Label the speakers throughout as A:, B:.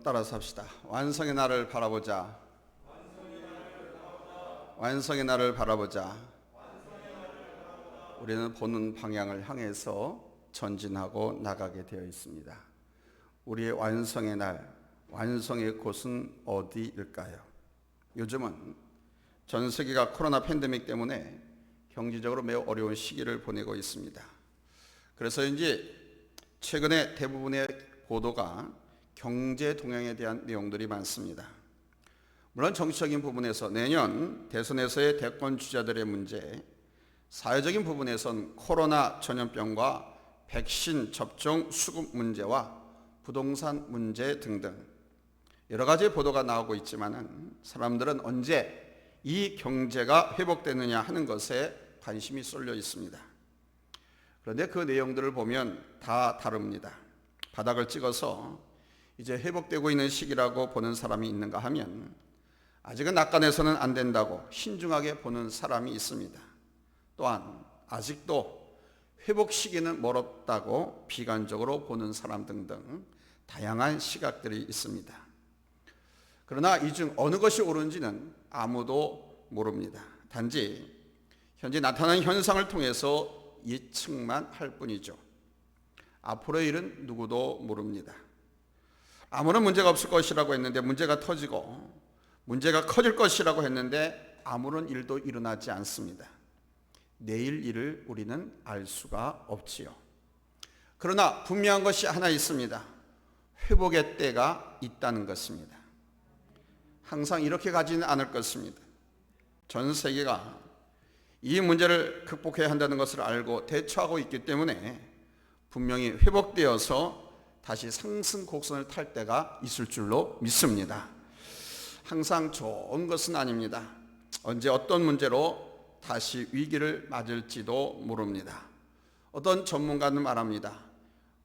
A: 따라서 합시다. 완성의 날을 바라보자. 완성의 날을 바라보자. 우리는 보는 방향을 향해서 전진하고 나가게 되어 있습니다. 우리의 완성의 날, 완성의 곳은 어디일까요? 요즘은 전 세계가 코로나 팬데믹 때문에 경제적으로 매우 어려운 시기를 보내고 있습니다. 그래서 이제 최근에 대부분의 보도가 경제 동향에 대한 내용들이 많습니다. 물론 정치적인 부분에서 내년 대선에서의 대권 주자들의 문제, 사회적인 부분에선 코로나 전염병과 백신 접종 수급 문제와 부동산 문제 등등 여러 가지 보도가 나오고 있지만 사람들은 언제 이 경제가 회복되느냐 하는 것에 관심이 쏠려 있습니다. 그런데 그 내용들을 보면 다 다릅니다. 바닥을 찍어서 이제 회복되고 있는 시기라고 보는 사람이 있는가 하면 아직은 낙관해서는 안 된다고 신중하게 보는 사람이 있습니다. 또한 아직도 회복 시기는 멀었다고 비관적으로 보는 사람 등등 다양한 시각들이 있습니다. 그러나 이 중 어느 것이 옳은지는 아무도 모릅니다. 단지 현재 나타나는 현상을 통해서 예측만 할 뿐이죠. 앞으로의 일은 누구도 모릅니다. 아무런 문제가 없을 것이라고 했는데 문제가 터지고 문제가 커질 것이라고 했는데 아무런 일도 일어나지 않습니다. 내일 일을 우리는 알 수가 없지요. 그러나 분명한 것이 하나 있습니다. 회복의 때가 있다는 것입니다. 항상 이렇게 가지는 않을 것입니다. 전 세계가 이 문제를 극복해야 한다는 것을 알고 대처하고 있기 때문에 분명히 회복되어서 다시 상승 곡선을 탈 때가 있을 줄로 믿습니다. 항상 좋은 것은 아닙니다. 언제 어떤 문제로 다시 위기를 맞을지도 모릅니다. 어떤 전문가는 말합니다.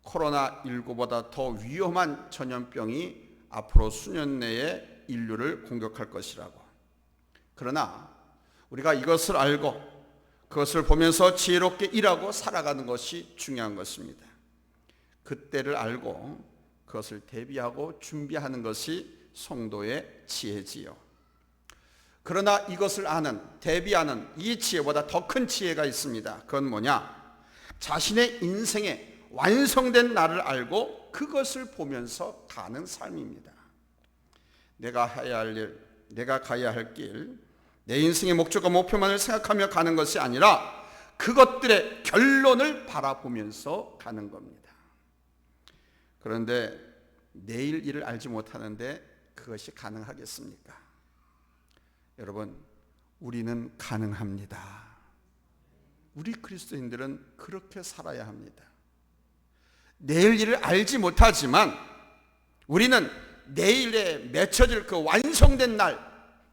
A: 코로나19보다 더 위험한 전염병이 앞으로 수년 내에 인류를 공격할 것이라고. 그러나 우리가 이것을 알고 그것을 보면서 지혜롭게 일하고 살아가는 것이 중요한 것입니다. 그때를 알고 그것을 대비하고 준비하는 것이 성도의 지혜지요. 그러나 이것을 아는, 대비하는 이 지혜보다 더 큰 지혜가 있습니다. 그건 뭐냐? 자신의 인생의 완성된 날을 알고 그것을 보면서 가는 삶입니다. 내가 해야 할 일, 내가 가야 할 길, 내 인생의 목적과 목표만을 생각하며 가는 것이 아니라 그것들의 결론을 바라보면서 가는 겁니다. 그런데 내일 일을 알지 못하는데 그것이 가능하겠습니까? 여러분, 우리는 가능합니다. 우리 그리스도인들은 그렇게 살아야 합니다. 내일 일을 알지 못하지만 우리는 내일에 맺혀질 그 완성된 날,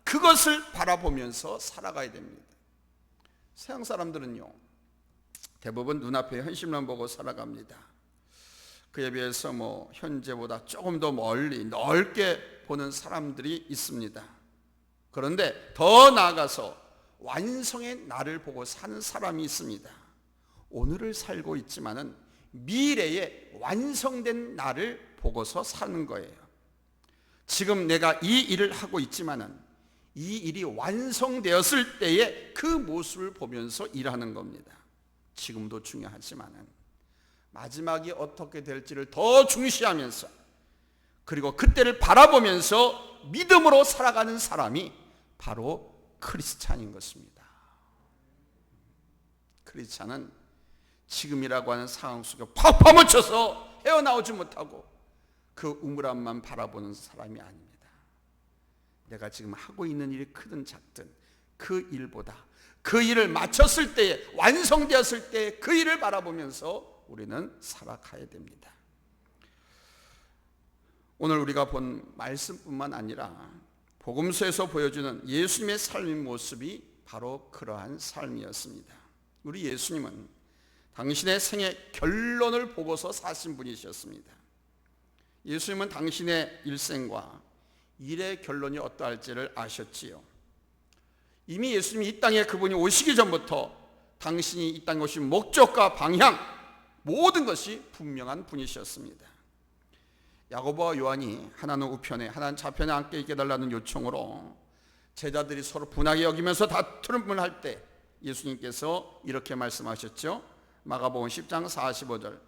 A: 그것을 바라보면서 살아가야 됩니다. 서양 사람들은요, 대부분 눈앞에 현실만 보고 살아갑니다. 그에 비해서 현재보다 조금 더 멀리 넓게 보는 사람들이 있습니다. 그런데 더 나아가서 완성의 날을 보고 사는 사람이 있습니다. 오늘을 살고 있지만은 미래의 완성된 날을 보고서 사는 거예요. 지금 내가 이 일을 하고 있지만은 이 일이 완성되었을 때의 그 모습을 보면서 일하는 겁니다. 지금도 중요하지만은 마지막이 어떻게 될지를 더 중시하면서 그리고 그때를 바라보면서 믿음으로 살아가는 사람이 바로 크리스찬인 것입니다. 크리스찬은 지금이라고 하는 상황 속에 팍 파묻혀서 헤어나오지 못하고 그 우물함만 바라보는 사람이 아닙니다. 내가 지금 하고 있는 일이 크든 작든 그 일보다 그 일을 마쳤을 때에, 완성되었을 때 그 일을 바라보면서 우리는 살아가야 됩니다. 오늘 우리가 본 말씀뿐만 아니라 복음서에서 보여주는 예수님의 삶의 모습이 바로 그러한 삶이었습니다. 우리 예수님은 당신의 생의 결론을 보고서 사신 분이셨습니다. 예수님은 당신의 일생과 일의 결론이 어떠할지를 아셨지요. 이미 예수님이 이 땅에 그분이 오시기 전부터 당신이 이 땅에 오신 목적과 방향, 모든 것이 분명한 분이셨습니다. 야고보와 요한이 하나는 우편에 하나는 좌편에 앉게 있게 달라는 요청으로 제자들이 서로 분하게 여기면서 다투름을 할 때 예수님께서 이렇게 말씀하셨죠. 마가복음 10장 45절,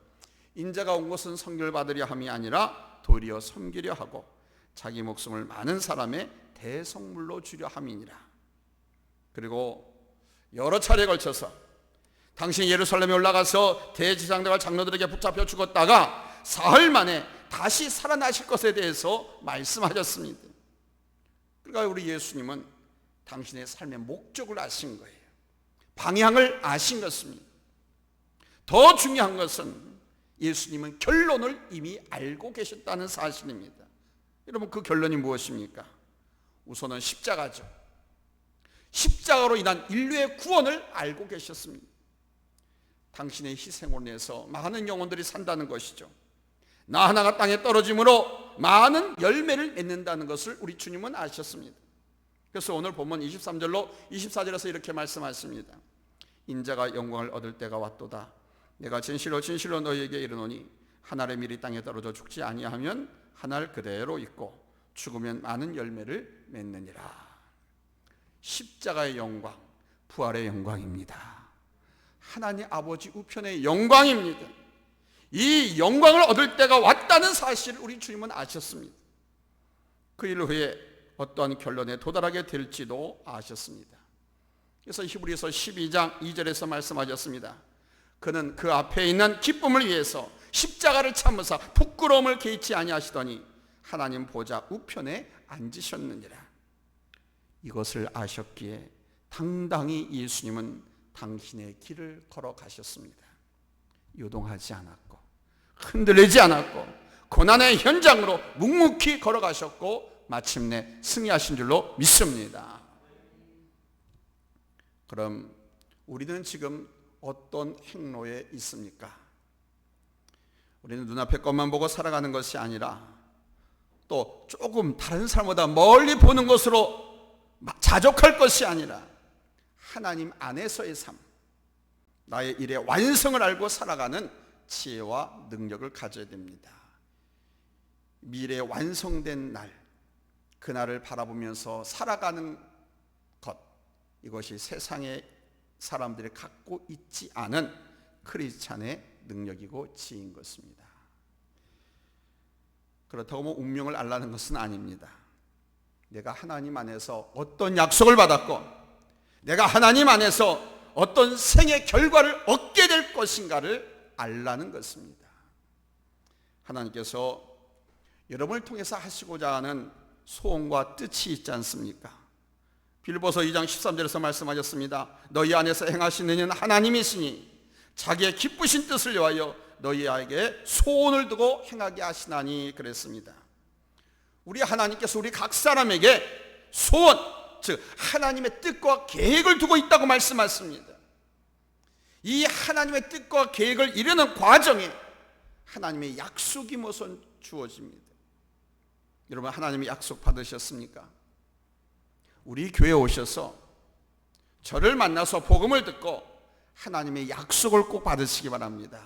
A: 인자가 온 것은 선교를 받으려 함이 아니라 도리어 섬기려 하고 자기 목숨을 많은 사람의 대성물로 주려 함이니라. 그리고 여러 차례에 걸쳐서 당신이 예루살렘에 올라가서 대제사장들과 장로들에게 붙잡혀 죽었다가 사흘 만에 다시 살아나실 것에 대해서 말씀하셨습니다. 그러니까 우리 예수님은 당신의 삶의 목적을 아신 거예요. 방향을 아신 것입니다. 더 중요한 것은 예수님은 결론을 이미 알고 계셨다는 사실입니다. 여러분, 그 결론이 무엇입니까? 우선은 십자가죠. 십자가로 인한 인류의 구원을 알고 계셨습니다. 당신의 희생으로 인해서 많은 영혼들이 산다는 것이죠. 나 하나가 땅에 떨어짐으로 많은 열매를 맺는다는 것을 우리 주님은 아셨습니다. 그래서 오늘 본문 23절로 24절에서 이렇게 말씀하십니다. 인자가 영광을 얻을 때가 왔도다. 내가 진실로 진실로 너희에게 이르노니 한 알의 밀이 땅에 떨어져 죽지 아니하면 한 알 그대로 있고 죽으면 많은 열매를 맺느니라. 십자가의 영광, 부활의 영광입니다. 하나님 아버지 우편의 영광입니다. 이 영광을 얻을 때가 왔다는 사실을 우리 주님은 아셨습니다. 그 일 후에 어떠한 결론에 도달하게 될지도 아셨습니다. 그래서 히브리서 12장 2절에서 말씀하셨습니다. 그는 그 앞에 있는 기쁨을 위해서 십자가를 참으사 부끄러움을 개의치 아니하시더니 하나님 보좌 우편에 앉으셨느니라. 이것을 아셨기에 당당히 예수님은 당신의 길을 걸어가셨습니다. 요동하지 않았고 흔들리지 않았고 고난의 현장으로 묵묵히 걸어가셨고 마침내 승리하신 줄로 믿습니다. 그럼 우리는 지금 어떤 행로에 있습니까? 우리는 눈앞의 것만 보고 살아가는 것이 아니라 또 조금 다른 사람보다 멀리 보는 것으로 자족할 것이 아니라 하나님 안에서의 삶, 나의 일의 완성을 알고 살아가는 지혜와 능력을 가져야 됩니다. 미래에 완성된 날, 그날을 바라보면서 살아가는 것, 이것이 세상의 사람들이 갖고 있지 않은 크리스찬의 능력이고 지혜인 것입니다. 그렇다고 뭐 운명을 알라는 것은 아닙니다. 내가 하나님 안에서 어떤 약속을 받았고 내가 하나님 안에서 어떤 생의 결과를 얻게 될 것인가를 알라는 것입니다. 하나님께서 여러분을 통해서 하시고자 하는 소원과 뜻이 있지 않습니까? 빌보서 2장 13절에서 말씀하셨습니다. 너희 안에서 행하시는 이는 하나님이시니 자기의 기쁘신 뜻을 위하여 너희에게 소원을 두고 행하게 하시나니 그랬습니다. 우리 하나님께서 우리 각 사람에게 소원, 즉 하나님의 뜻과 계획을 두고 있다고 말씀하십니다. 이 하나님의 뜻과 계획을 이루는 과정에 하나님의 약속이 우선 주어집니다. 여러분, 하나님의 약속 받으셨습니까? 우리 교회에 오셔서 저를 만나서 복음을 듣고 하나님의 약속을 꼭 받으시기 바랍니다.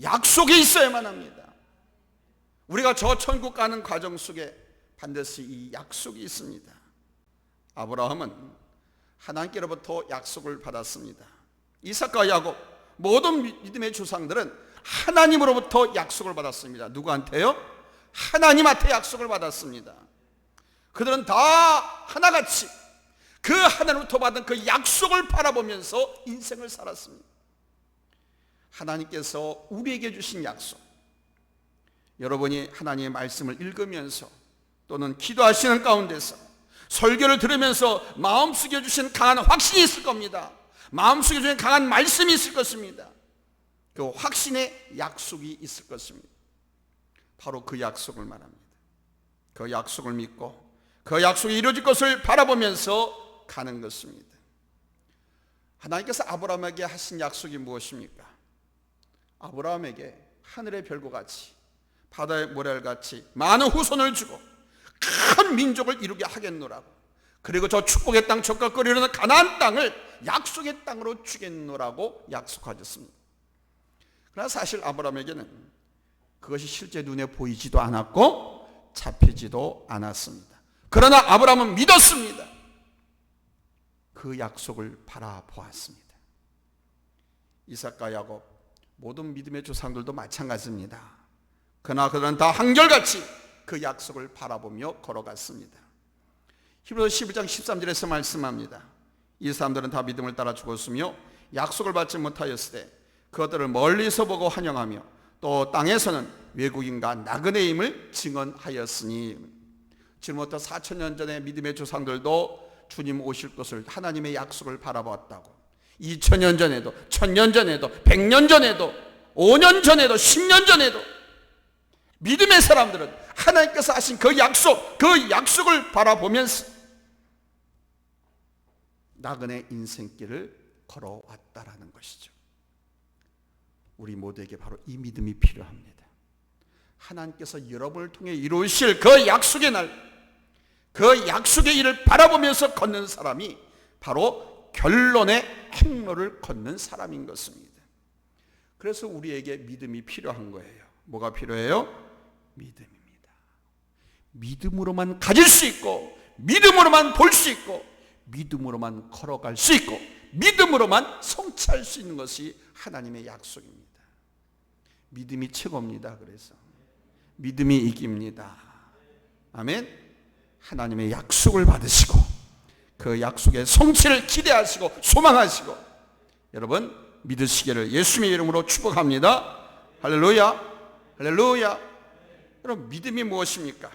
A: 약속이 있어야만 합니다. 우리가 저 천국 가는 과정 속에 반드시 이 약속이 있습니다. 아브라함은 하나님께로부터 약속을 받았습니다. 이삭과 야곱, 모든 믿음의 조상들은 하나님으로부터 약속을 받았습니다. 누구한테요? 하나님한테 약속을 받았습니다. 그들은 다 하나같이 그 하나님으로부터 받은 그 약속을 바라보면서 인생을 살았습니다. 하나님께서 우리에게 주신 약속, 여러분이 하나님의 말씀을 읽으면서 또는 기도하시는 가운데서 설교를 들으면서 마음속에 주신 강한 확신이 있을 겁니다. 마음속에 주신 강한 말씀이 있을 것입니다. 그 확신의 약속이 있을 것입니다. 바로 그 약속을 말합니다. 그 약속을 믿고 그 약속이 이루어질 것을 바라보면서 가는 것입니다. 하나님께서 아브라함에게 하신 약속이 무엇입니까? 아브라함에게 하늘의 별과 같이 바다의 모래알같이 많은 후손을 주고 큰 민족을 이루게 하겠노라고, 그리고 저 축복의 땅 젖과 꿀이 흐르는 가나안 땅을 약속의 땅으로 주겠노라고 약속하셨습니다. 그러나 사실 아브라함에게는 그것이 실제 눈에 보이지도 않았고 잡히지도 않았습니다. 그러나 아브라함은 믿었습니다. 그 약속을 바라보았습니다. 이삭과 야곱, 모든 믿음의 조상들도 마찬가지입니다. 그러나 그들은 다 한결같이 그 약속을 바라보며 걸어갔습니다. 히브리서 11장 13절에서 말씀합니다. 이 사람들은 다 믿음을 따라 죽었으며 약속을 받지 못하였을 때 그것들을 멀리서 보고 환영하며 또 땅에서는 외국인과 나그네임을 증언하였으니, 지금부터 4,000년 전에 믿음의 조상들도 주님 오실 것을, 하나님의 약속을 바라보았다고. 2,000년 전에도, 1,000년 전에도, 100년 전에도, 5년 전에도, 10년 전에도 믿음의 사람들은 하나님께서 하신 그 약속을 바라보면서 나그네 인생길을 걸어왔다라는 것이죠. 우리 모두에게 바로 이 믿음이 필요합니다. 하나님께서 여러분을 통해 이루실 그 약속의 날, 그 약속의 일을 바라보면서 걷는 사람이 바로 결론의 행로를 걷는 사람인 것입니다. 그래서 우리에게 믿음이 필요한 거예요. 뭐가 필요해요? 믿음입니다. 믿음으로만 가질 수 있고, 믿음으로만 볼 수 있고, 믿음으로만 걸어갈 수 있고, 믿음으로만 성취할 수 있는 것이 하나님의 약속입니다. 믿음이 최고입니다. 그래서 믿음이 이깁니다. 아멘. 하나님의 약속을 받으시고 그 약속의 성취를 기대하시고 소망하시고 여러분 믿으시기를 예수님의 이름으로 축복합니다. 할렐루야, 할렐루야. 여러분 믿음이 무엇입니까?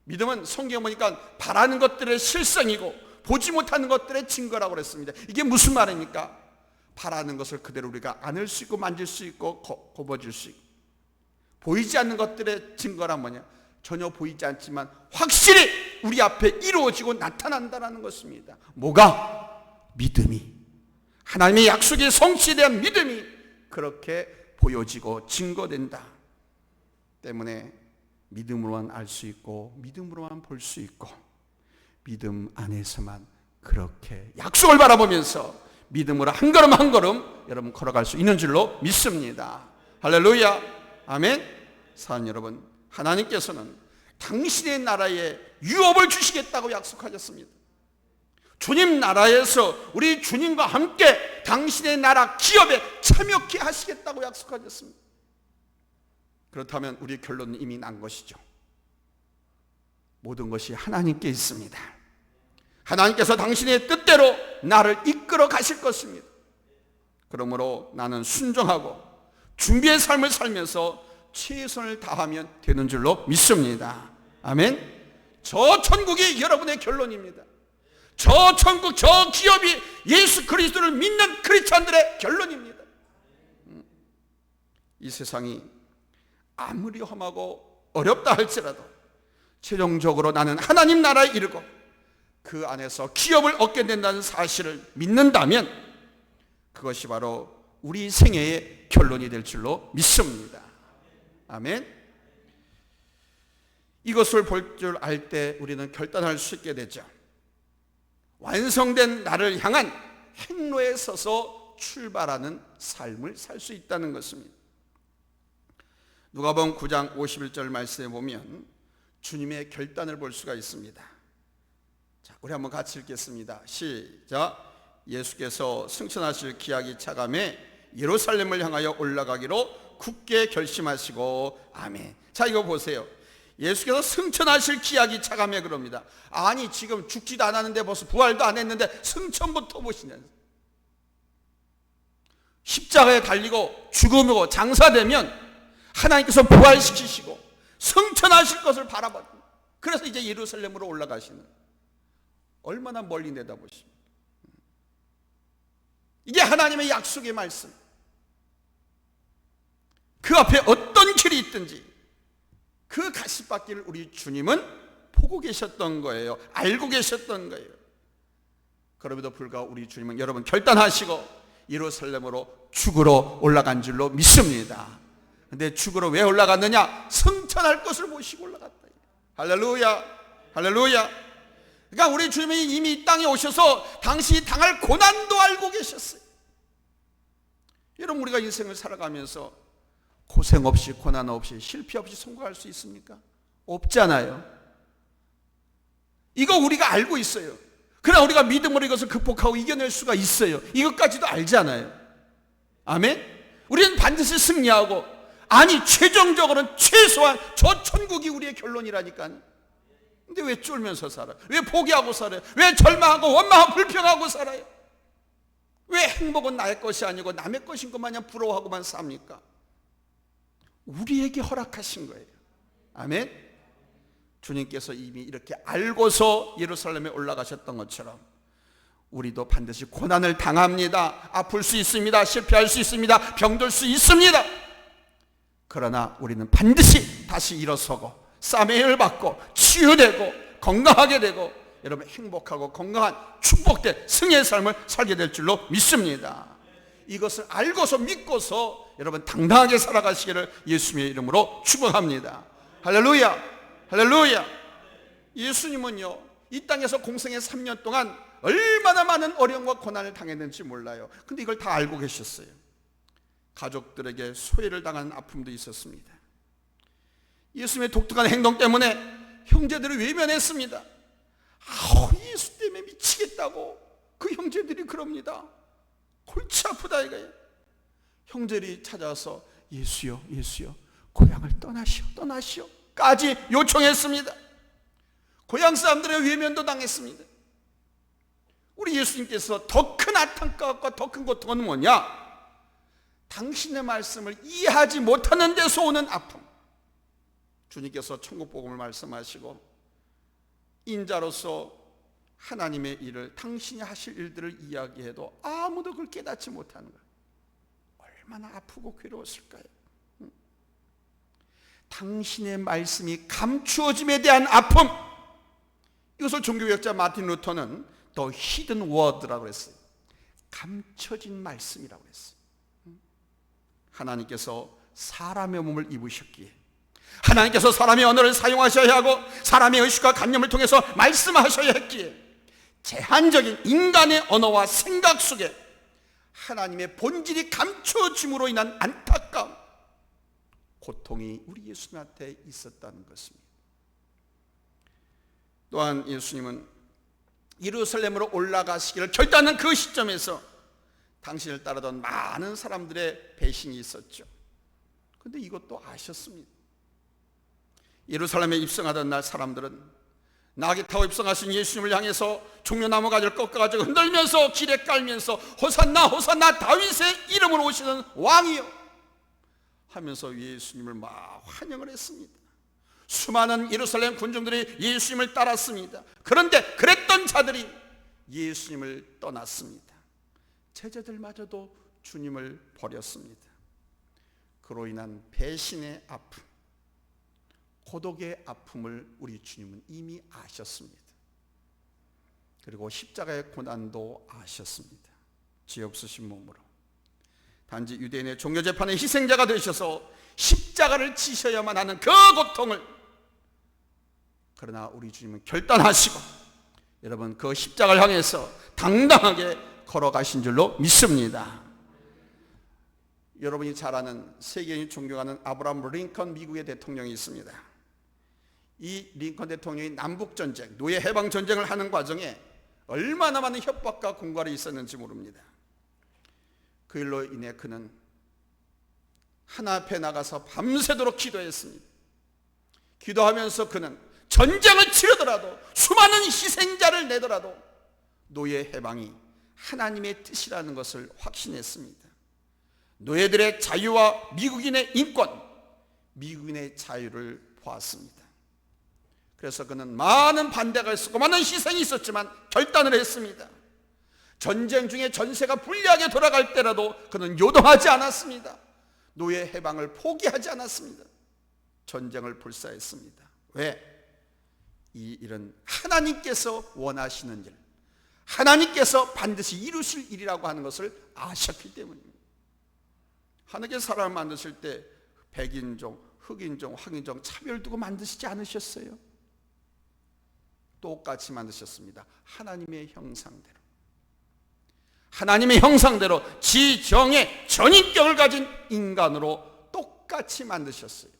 A: 믿음은 성경에 보니까 바라는 것들의 실상이고 보지 못하는 것들의 증거라고 그랬습니다. 이게 무슨 말입니까? 바라는 것을 그대로 우리가 안을 수 있고 만질 수 있고 곱어질 수 있고, 보이지 않는 것들의 증거란 뭐냐? 전혀 보이지 않지만 확실히 우리 앞에 이루어지고 나타난다는 것입니다. 뭐가? 믿음이, 하나님의 약속의 성취에 대한 믿음이 그렇게 보여지고 증거된다 때문에 믿음으로만 알 수 있고 믿음으로만 볼 수 있고 믿음 안에서만 그렇게 약속을 바라보면서 믿음으로 한 걸음 한 걸음 여러분 걸어갈 수 있는 줄로 믿습니다. 할렐루야, 아멘. 사랑하는 여러분, 하나님께서는 당신의 나라에 유업을 주시겠다고 약속하셨습니다. 주님 나라에서 우리 주님과 함께 당신의 나라 기업에 참여케 하시겠다고 약속하셨습니다. 그렇다면 우리의 결론은 이미 난 것이죠. 모든 것이 하나님께 있습니다. 하나님께서 당신의 뜻대로 나를 이끌어 가실 것입니다. 그러므로 나는 순종하고 준비의 삶을 살면서 최선을 다하면 되는 줄로 믿습니다. 아멘. 저 천국이 여러분의 결론입니다. 저 천국, 저 기업이 예수 그리스도를 믿는 크리스찬들의 결론입니다. 이 세상이 아무리 험하고 어렵다 할지라도 최종적으로 나는 하나님 나라에 이르고 그 안에서 기업을 얻게 된다는 사실을 믿는다면 그것이 바로 우리 생애의 결론이 될 줄로 믿습니다. 아멘. 이것을 볼 줄 알 때 우리는 결단할 수 있게 되죠. 완성된 나를 향한 행로에 서서 출발하는 삶을 살 수 있다는 것입니다. 누가복음 9장 51절 말씀에 보면 주님의 결단을 볼 수가 있습니다. 자, 우리 한번 같이 읽겠습니다. 시작. 예수께서 승천하실 기약이 차감해 예루살렘을 향하여 올라가기로 굳게 결심하시고 아멘. 자, 이거 보세요. 예수께서 승천하실 기약이 차감해 그럽니다. 아니 지금 죽지도 않았는데 벌써 부활도 안 했는데 승천부터 보시냐. 십자가에 달리고 죽음이고 장사되면 하나님께서 부활시키시고 승천하실 것을 바라봐. 그래서 이제 예루살렘으로 올라가시는, 얼마나 멀리 내다보십니까? 이게 하나님의 약속의 말씀. 그 앞에 어떤 길이 있든지 그 가시밭길을 우리 주님은 보고 계셨던 거예요. 알고 계셨던 거예요. 그럼에도 불구하고 우리 주님은 여러분 결단하시고 예루살렘으로 죽으러 올라간 줄로 믿습니다. 근데 죽으러 왜 올라갔느냐? 승천할 것을 모시고 올라갔다. 할렐루야, 할렐루야. 그러니까 우리 주님이 이미 이 땅에 오셔서 당신이 당할 고난도 알고 계셨어요. 여러분 우리가 인생을 살아가면서 고생 없이, 고난 없이, 실패 없이 성공할 수 있습니까? 없잖아요. 이거 우리가 알고 있어요. 그러나 우리가 믿음으로 이것을 극복하고 이겨낼 수가 있어요. 이것까지도 알잖아요. 아멘? 우리는 반드시 승리하고, 아니 최종적으로는 최소한 저 천국이 우리의 결론이라니까요. 근데 왜 쫄면서 살아요? 왜 포기하고 살아요? 왜 절망하고 원망하고 불평하고 살아요? 왜 행복은 나의 것이 아니고 남의 것인 것 마냥 부러워하고만 삽니까? 우리에게 허락하신 거예요. 아멘? 주님께서 이미 이렇게 알고서 예루살렘에 올라가셨던 것처럼 우리도 반드시 고난을 당합니다. 아플 수 있습니다. 실패할 수 있습니다. 병들 수 있습니다. 그러나 우리는 반드시 다시 일어서고 사명을 받고 치유되고 건강하게 되고 여러분 행복하고 건강한 축복된 승리의 삶을 살게 될 줄로 믿습니다. 이것을 알고서 믿고서 여러분 당당하게 살아가시기를 예수님의 이름으로 축복합니다. 할렐루야, 할렐루야. 예수님은요 이 땅에서 공생의 3년 동안 얼마나 많은 어려움과 고난을 당했는지 몰라요. 근데 이걸 다 알고 계셨어요. 가족들에게 소외를 당하는 아픔도 있었습니다. 예수님의 독특한 행동 때문에 형제들을 외면했습니다. 예수 때문에 미치겠다고 그 형제들이 그럽니다. 골치 아프다 이거예요. 형제들이 찾아와서 예수여, 예수여, 고향을 떠나시오 까지 요청했습니다. 고향 사람들의 외면도 당했습니다. 우리 예수님께서 더 큰 안타까움과 더 큰 고통은 뭐냐? 당신의 말씀을 이해하지 못하는 데서 오는 아픔. 주님께서 천국복음을 말씀하시고 인자로서 하나님의 일을, 당신이 하실 일들을 이야기해도 아무도 그걸 깨닫지 못하는 거예요. 얼마나 아프고 괴로웠을까요? 당신의 말씀이 감추어짐에 대한 아픔, 이것을 종교개혁자 마틴 루터는 The Hidden Word라고 했어요. 감춰진 말씀이라고 했어요. 하나님께서 사람의 몸을 입으셨기에, 하나님께서 사람의 언어를 사용하셔야 하고 사람의 의식과 관념을 통해서 말씀하셔야 했기에 제한적인 인간의 언어와 생각 속에 하나님의 본질이 감춰짐으로 인한 안타까움, 고통이 우리 예수님한테 있었다는 것입니다. 또한 예수님은 예루살렘으로 올라가시기를 결단한 그 시점에서 당신을 따르던 많은 사람들의 배신이 있었죠. 그런데 이것도 아셨습니다. 예루살렘에 입성하던 날 사람들은 나귀 타고 입성하신 예수님을 향해서 종려나무 가지를 꺾어가지고 흔들면서 길에 깔면서 호산나 호산나 다윗의 이름으로 오시는 왕이요 하면서 예수님을 막 환영을 했습니다. 수많은 예루살렘 군중들이 예수님을 따랐습니다. 그런데 그랬던 자들이 예수님을 떠났습니다. 제자들마저도 주님을 버렸습니다. 그로 인한 배신의 아픔, 고독의 아픔을 우리 주님은 이미 아셨습니다. 그리고 십자가의 고난도 아셨습니다. 죄 없으신 몸으로 단지 유대인의 종교재판의 희생자가 되셔서 십자가를 지셔야만 하는 그 고통을, 그러나 우리 주님은 결단하시고 여러분 그 십자가를 향해서 당당하게 걸어가신 줄로 믿습니다. 여러분이 잘 아는, 세계인이 존경하는 아브라함 링컨 미국의 대통령이 있습니다. 이 링컨 대통령이 남북전쟁, 노예 해방전쟁을 하는 과정에 얼마나 많은 협박과 공갈이 있었는지 모릅니다. 그 일로 인해 그는 하나 앞에 나가서 밤새도록 기도했습니다. 기도하면서 그는 전쟁을 치르더라도 수많은 희생자를 내더라도 노예 해방이 하나님의 뜻이라는 것을 확신했습니다. 노예들의 자유와 미국인의 인권, 미국인의 자유를 보았습니다. 그래서 그는 많은 반대가 있었고 많은 희생이 있었지만 결단을 했습니다. 전쟁 중에 전세가 불리하게 돌아갈 때라도 그는 요동하지 않았습니다. 노예 해방을 포기하지 않았습니다. 전쟁을 불사했습니다. 왜? 이 일은 하나님께서 원하시는 일, 하나님께서 반드시 이루실 일이라고 하는 것을 아셨기 때문입니다. 하나님께서 사람을 만드실 때 백인종, 흑인종, 황인종 차별 두고 만드시지 않으셨어요. 똑같이 만드셨습니다. 하나님의 형상대로, 하나님의 형상대로 지정의 전인격을 가진 인간으로 똑같이 똑같이 만드셨어요.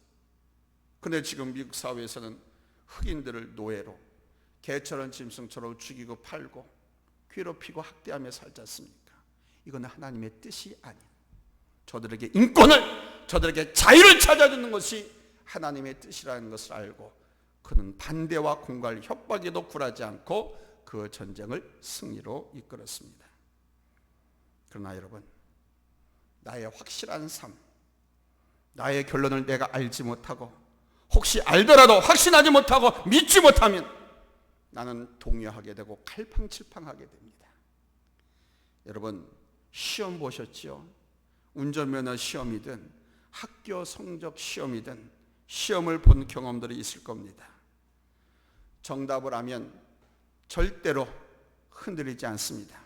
A: 근데 지금 미국 사회에서는 흑인들을 노예로, 개처럼 짐승처럼 죽이고 팔고 괴롭히고 학대하며 살지 않습니까? 이건 하나님의 뜻이 아닌, 저들에게 인권을, 저들에게 자유를 찾아주는 것이 하나님의 뜻이라는 것을 알고 그는 반대와 공갈, 협박에도 굴하지 않고 그 전쟁을 승리로 이끌었습니다. 그러나 여러분, 나의 확실한 삶, 나의 결론을 내가 알지 못하고 혹시 알더라도 확신하지 못하고 믿지 못하면 나는 동요하게 되고 갈팡질팡하게 됩니다. 여러분, 시험 보셨지요? 운전면허 시험이든 학교 성적 시험이든 시험을 본 경험들이 있을 겁니다. 정답을 하면 절대로 흔들리지 않습니다.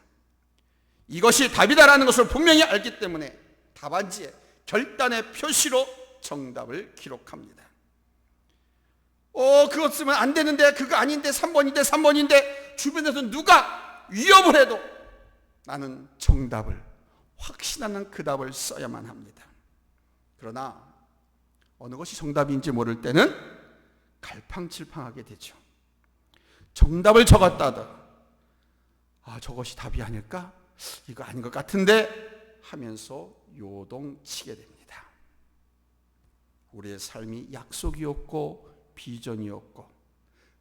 A: 이것이 답이다라는 것을 분명히 알기 때문에 답안지에 결단의 표시로 정답을 기록합니다. 그것 쓰면 안 되는데, 그거 아닌데, 3번인데 주변에서 누가 위협을 해도 나는 정답을, 확신하는 그 답을 써야만 합니다. 그러나 어느 것이 정답인지 모를 때는 갈팡질팡하게 되죠. 정답을 적었다 하다가 저것이 답이 아닐까? 이거 아닌 것 같은데 하면서 요동치게 됩니다. 우리의 삶이 약속이 없고 비전이 없고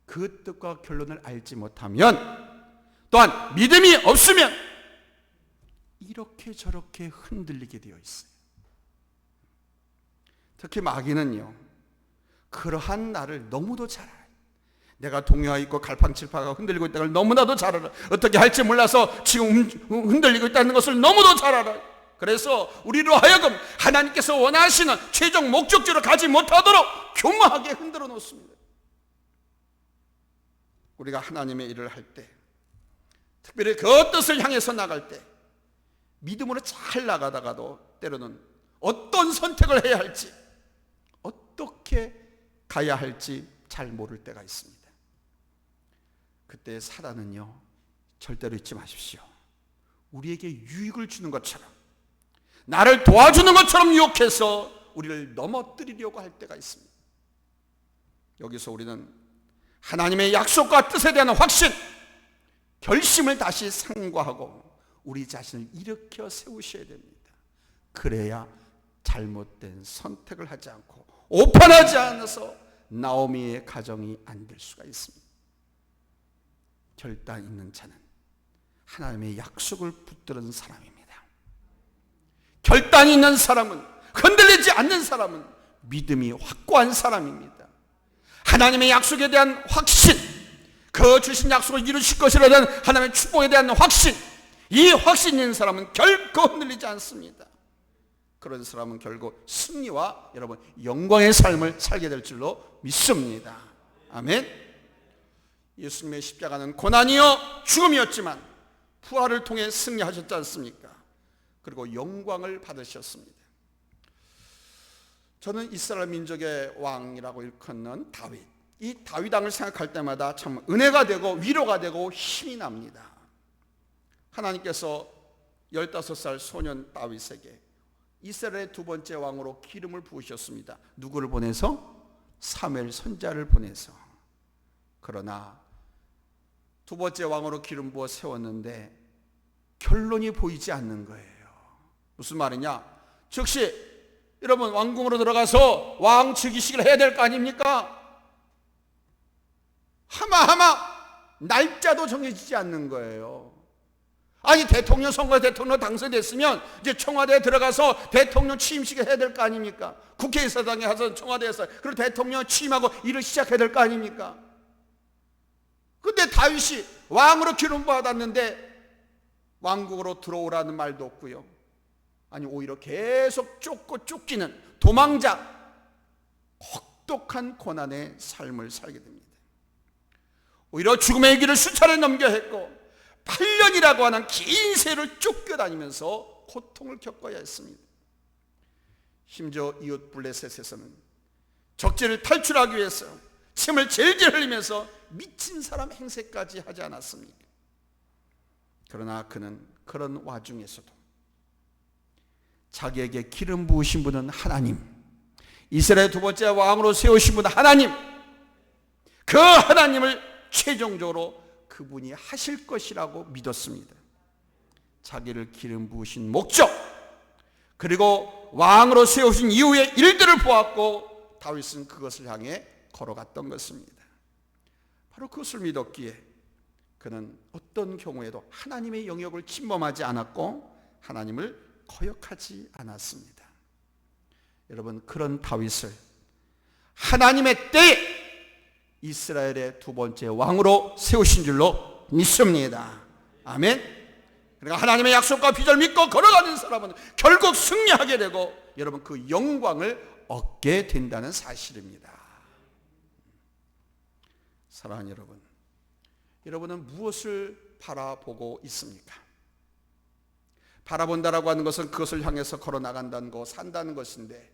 A: 그 뜻과 결론을 알지 못하면, 또한 믿음이 없으면 이렇게 저렇게 흔들리게 되어 있어요. 특히 마귀는요, 그러한 나를 너무도 잘 알아요. 내가 동요하고 있고 갈팡질팡하고 흔들리고 있다는 걸 너무나도 잘 알아요. 어떻게 할지 몰라서 지금 흔들리고 있다는 것을 너무도 잘 알아요. 그래서 우리로 하여금 하나님께서 원하시는 최종 목적지로 가지 못하도록 교만하게 흔들어 놓습니다. 우리가 하나님의 일을 할 때, 특별히 그 뜻을 향해서 나갈 때 믿음으로 잘 나가다가도 때로는 어떤 선택을 해야 할지, 어떻게 가야 할지 잘 모를 때가 있습니다. 그때 사단은요, 절대로 잊지 마십시오. 우리에게 유익을 주는 것처럼, 나를 도와주는 것처럼 유혹해서 우리를 넘어뜨리려고 할 때가 있습니다. 여기서 우리는 하나님의 약속과 뜻에 대한 확신, 결심을 다시 상고하고 우리 자신을 일으켜 세우셔야 됩니다. 그래야 잘못된 선택을 하지 않고 오판하지 않아서 나오미의 가정이 안 될 수가 있습니다. 결단 있는 자는 하나님의 약속을 붙드는 사람입니다. 결단이 있는 사람은, 흔들리지 않는 사람은 믿음이 확고한 사람입니다. 하나님의 약속에 대한 확신, 그 주신 약속을 이루실 것이라에 대한 하나님의 축복에 대한 확신, 이 확신 있는 사람은 결코 흔들리지 않습니다. 그런 사람은 결국 승리와 여러분 영광의 삶을 살게 될 줄로 믿습니다. 아멘. 예수님의 십자가는 고난이요 죽음이었지만 부활을 통해 승리하셨지 않습니까? 그리고 영광을 받으셨습니다. 저는 이스라엘 민족의 왕이라고 일컫는 다윗, 이 다윗 왕을 생각할 때마다 참 은혜가 되고 위로가 되고 힘이 납니다. 하나님께서 15살 소년 다윗에게 이스라엘의 두 번째 왕으로 기름을 부으셨습니다. 누구를 보내서? 사무엘 선지자를 보내서. 그러나 두 번째 왕으로 기름 부어 세웠는데 결론이 보이지 않는 거예요. 무슨 말이냐? 즉시 여러분 왕궁으로 들어가서 왕 즉위식을 해야 될 거 아닙니까? 하마하마 날짜도 정해지지 않는 거예요. 아니 대통령 선거에 대통령 당선됐으면 이제 청와대에 들어가서 대통령 취임식을 해야 될 거 아닙니까? 국회의사당에 가서 청와대에서 그리고 대통령 취임하고 일을 시작해야 될 거 아닙니까? 근데 다윗이 왕으로 기름 받았는데 왕국으로 들어오라는 말도 없고요. 아니 오히려 계속 쫓고 쫓기는 도망자, 혹독한 고난의 삶을 살게 됩니다. 오히려 죽음의 길을 수차례 넘겨 했고 8년이라고 하는 긴 세를 쫓겨다니면서 고통을 겪어야 했습니다. 심지어 이웃 블레셋에서는 적지를 탈출하기 위해서 침을 질질 흘리면서 미친 사람 행세까지 하지 않았습니까? 그러나 그는 그런 와중에서도 자기에게 기름 부으신 분은 하나님, 이스라엘 두 번째 왕으로 세우신 분 하나님, 그 하나님을 최종적으로 그분이 하실 것이라고 믿었습니다. 자기를 기름 부으신 목적, 그리고 왕으로 세우신 이후의 일들을 보았고 다윗은 그것을 향해 걸어갔던 것입니다. 바로 그것을 믿었기에 그는 어떤 경우에도 하나님의 영역을 침범하지 않았고 하나님을 거역하지 않았습니다. 여러분, 그런 다윗을 하나님의 때에 이스라엘의 두 번째 왕으로 세우신 줄로 믿습니다. 아멘. 그러니까 하나님의 약속과 비전을 믿고 걸어가는 사람은 결국 승리하게 되고 여러분 그 영광을 얻게 된다는 사실입니다. 사랑하는 여러분, 여러분은 무엇을 바라보고 있습니까? 바라본다라고 하는 것은 그것을 향해서 걸어나간다는 것, 산다는 것인데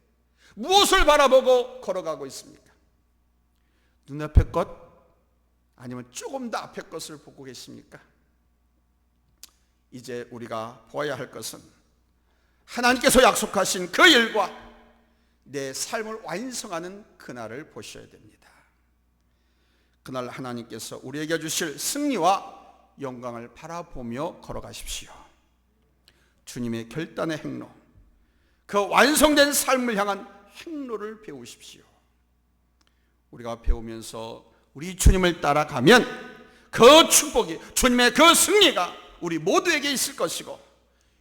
A: 무엇을 바라보고 걸어가고 있습니까? 눈앞의 것? 아니면 조금 더 앞의 것을 보고 계십니까? 이제 우리가 보아야 할 것은 하나님께서 약속하신 그 일과 내 삶을 완성하는 그날을 보셔야 됩니다. 그날 하나님께서 우리에게 주실 승리와 영광을 바라보며 걸어가십시오. 주님의 결단의 행로, 그 완성된 삶을 향한 행로를 배우십시오. 우리가 배우면서 우리 주님을 따라가면 그 축복이, 주님의 그 승리가 우리 모두에게 있을 것이고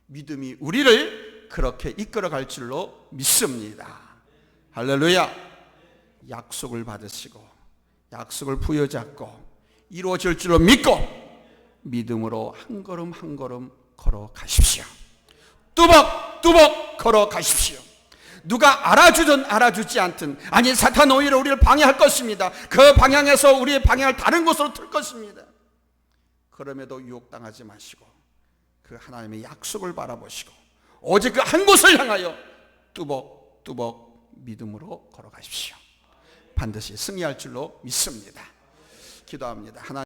A: 믿음이 우리를 그렇게 이끌어갈 줄로 믿습니다. 할렐루야. 약속을 받으시고 약속을 부여잡고 이루어질 줄로 믿고 믿음으로 한 걸음 한 걸음 걸어가십시오. 뚜벅뚜벅 걸어가십시오. 누가 알아주든 알아주지 않든, 아니 사탄 오히려 우리를 방해할 것입니다. 그 방향에서 우리의 방향을 다른 곳으로 틀 것입니다. 그럼에도 유혹당하지 마시고 그 하나님의 약속을 바라보시고 오직 그 한 곳을 향하여 뚜벅뚜벅 믿음으로 걸어가십시오. 반드시 승리할 줄로 믿습니다. 기도합니다. 하나님